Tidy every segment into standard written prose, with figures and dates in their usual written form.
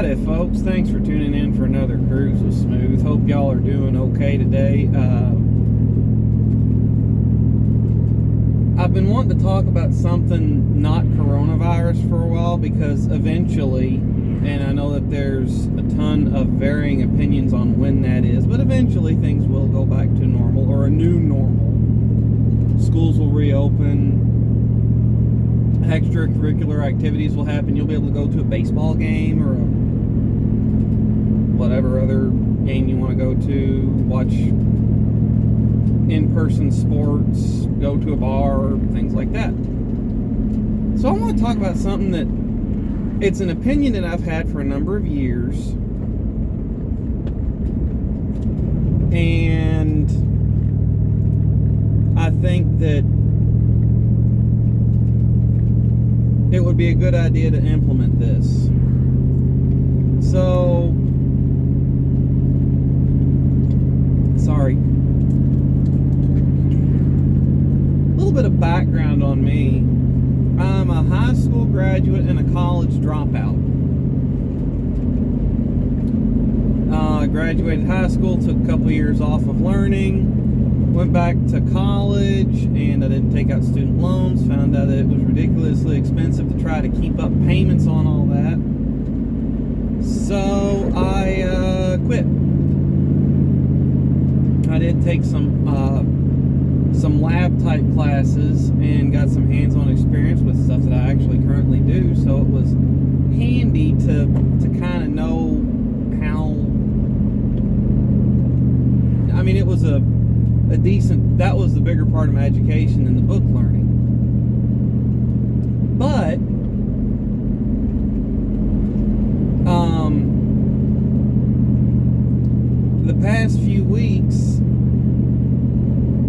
Howdy folks, thanks for tuning in for another Cruise with Smooth. Hope y'all are doing okay today. I've been wanting to talk about something not coronavirus for a while because eventually, and I know that there's a ton of varying opinions on when that is, but eventually things will go back to normal or a new normal. Schools will reopen. Extracurricular activities will happen. You'll be able to go to a baseball game or whatever other game you want to go to, watch in-person sports, go to a bar, things like that. So I want to talk about something that it's an opinion that I've had for a number of years, and I think that it would be a good idea to implement this. So, sorry. A little bit of background on me. I'm a high school graduate and a college dropout. Graduated high school, took a couple years off of learning, went back to college, and I didn't take out student loans, found out that it was ridiculously expensive to try to keep up payments on all that. So I quit. I did take some lab type classes and got some hands-on experience with stuff that I actually currently do, so it was handy to kind of know how. I mean, it was a decent, that was the bigger part of my education than the book learning. But the past few weeks,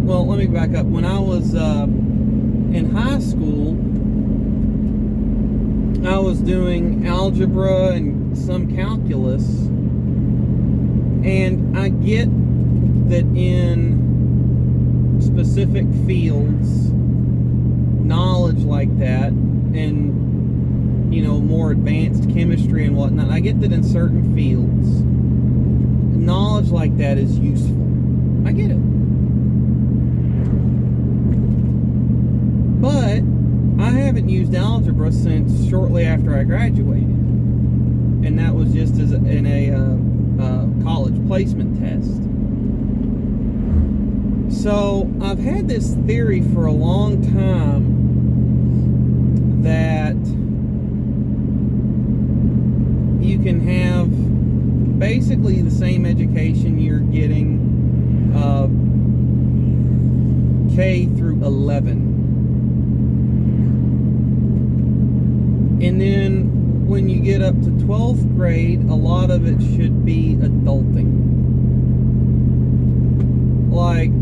well, let me back up. When I was in high school, I was doing algebra and some calculus, and I get that in specific fields, knowledge like that, and more advanced chemistry and whatnot, I get that in certain fields, knowledge like that is useful. I get it. But I haven't used algebra since shortly after I graduated, and that was just in a college placement test. So I've had this theory for a long time that you can have basically the same education you're getting K through 11. And then when you get up to 12th grade, a lot of it should be adulting. Like,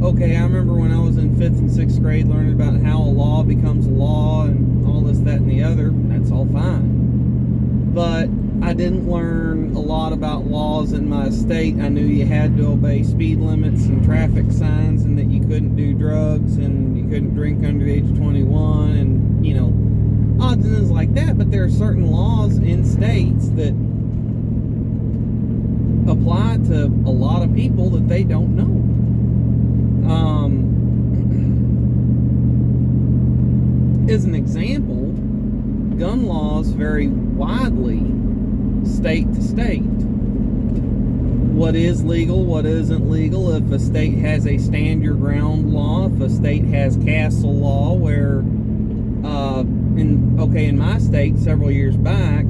okay, I remember when I was in 5th and 6th grade learning about how a law becomes a law and all this, that, and the other. That's all fine. But I didn't learn a lot about laws in my state. I knew you had to obey speed limits and traffic signs, and that you couldn't do drugs, and you couldn't drink under the age of 21, and, odds and ends like that. But there are certain laws in states that apply to a lot of people that they don't know. As an example, gun laws vary widely state to state. What is legal, what isn't legal. If a state has a stand your ground law, if a state has castle law, where in my state several years back,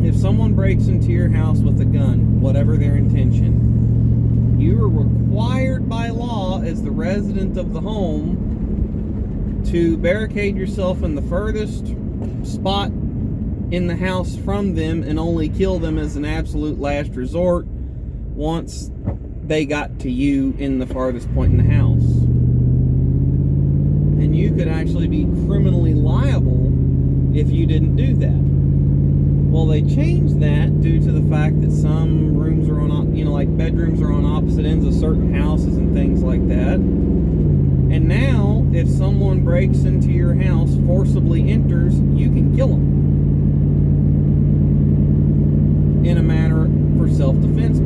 if someone breaks into your house with a gun, whatever their intention, you are required by law as the resident of the home to barricade yourself in the furthest spot in the house from them and only kill them as an absolute last resort once they got to you in the farthest point in the house. And you could actually be criminally liable if you didn't do that. Well, they changed that due to the fact that some rooms are on, like bedrooms are on opposite ends of certain houses and things like that. And now, if someone breaks into your house, forcibly enters, you can kill them.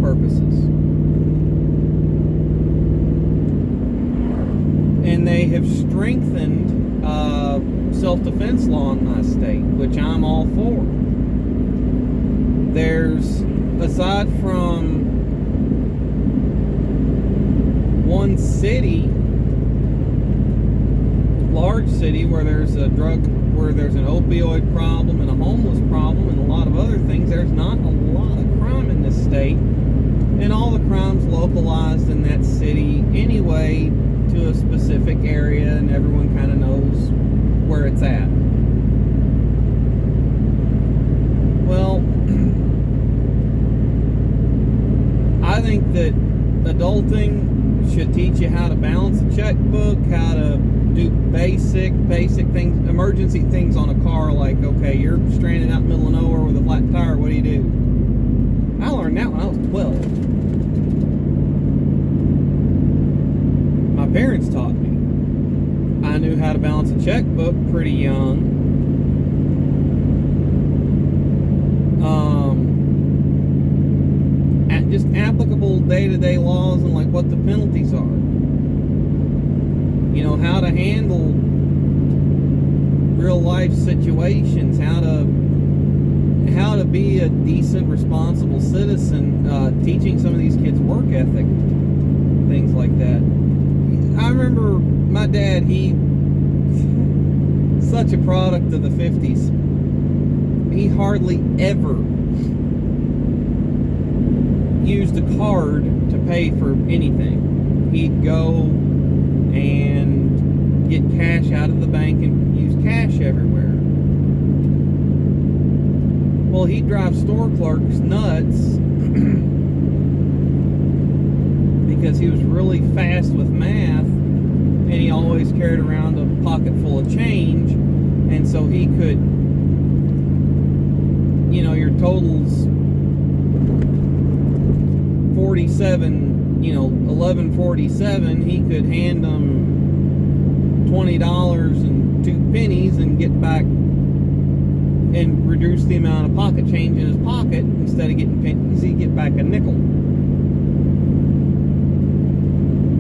purposes. And they have strengthened self-defense law in my state, which I'm all for. There's, aside from one city, large city, where there's an opioid problem and a homeless problem and a lot of other things, there's not a lot of crime in this state, and all the crime's localized in that city anyway to a specific area, and everyone kind of knows where it's at. Well, I think that adulting should teach you how to balance a checkbook, how to do basic things, emergency things on a car, like, okay, you're stranded out in the middle of nowhere with a flat tire, what do you do? I learned that when I was 12. My parents taught me. I knew how to balance a checkbook pretty young. Just applicable day-to-day laws and like what the penalties are. You know, how to handle real life situations, how to be a decent, responsible citizen, teaching some of these kids work ethic, things like that. I remember my dad, he such a product of the 50s. He hardly ever used a card to pay for anything. He'd go and get cash out of the bank and use cash everywhere. Well, he'd drive store clerks nuts because he was really fast with math, and he always carried around a pocket full of change, and so he could, you know, your totals 47, you know, 1147, he could hand them $20 and 2 pennies and get back and reduce the amount of pocket change in his pocket. Instead of getting pennies, he'd get back a nickel.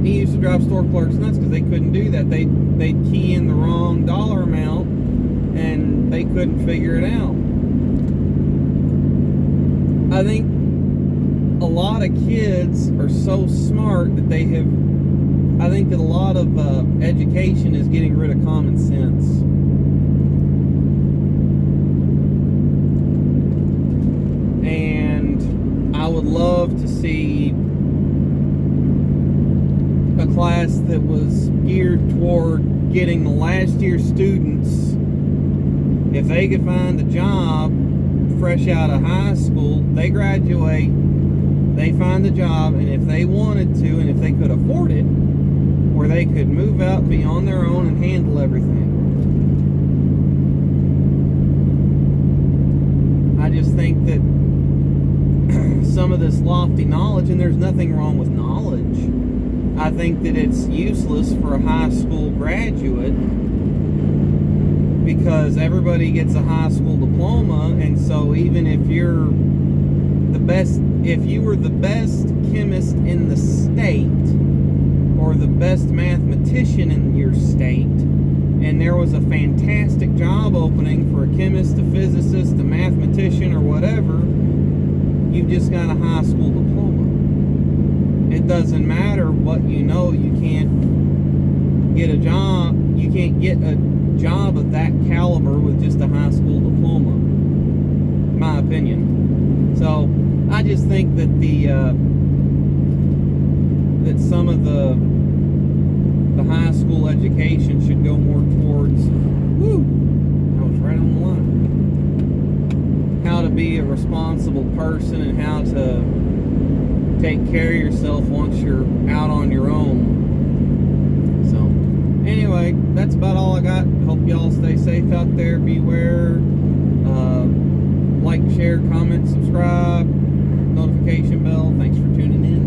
He used to drive store clerks nuts because they couldn't do that. They'd key in the wrong dollar amount and they couldn't figure it out. I think a lot of kids are so smart that I think that a lot of education is getting rid of common sense. And I would love to see a class that was geared toward getting the last year students, if they could find a job fresh out of high school, they graduate, they find a job, and if they wanted to, and if they could afford it, where they could move out, be on their own, and handle everything. I just think that some of this lofty knowledge, and there's nothing wrong with knowledge, I think that it's useless for a high school graduate, because everybody gets a high school diploma, and so even if you're if you were the best chemist in the state, or the best mathematician in your state, and there was a fantastic job opening for a chemist, a physicist, a mathematician, or whatever, you've just got a high school diploma. It doesn't matter what you know, you can't get a job, you can't get a job of that caliber with just a high school diploma, in my opinion. So I just think that that some of the high school education should go more towards, I was right on the line, how to be a responsible person and how to take care of yourself once you're out on your own. So anyway, that's about all I got. Hope y'all stay safe out there. Beware. Like, share, comment, subscribe, notification bell. Thanks for tuning in.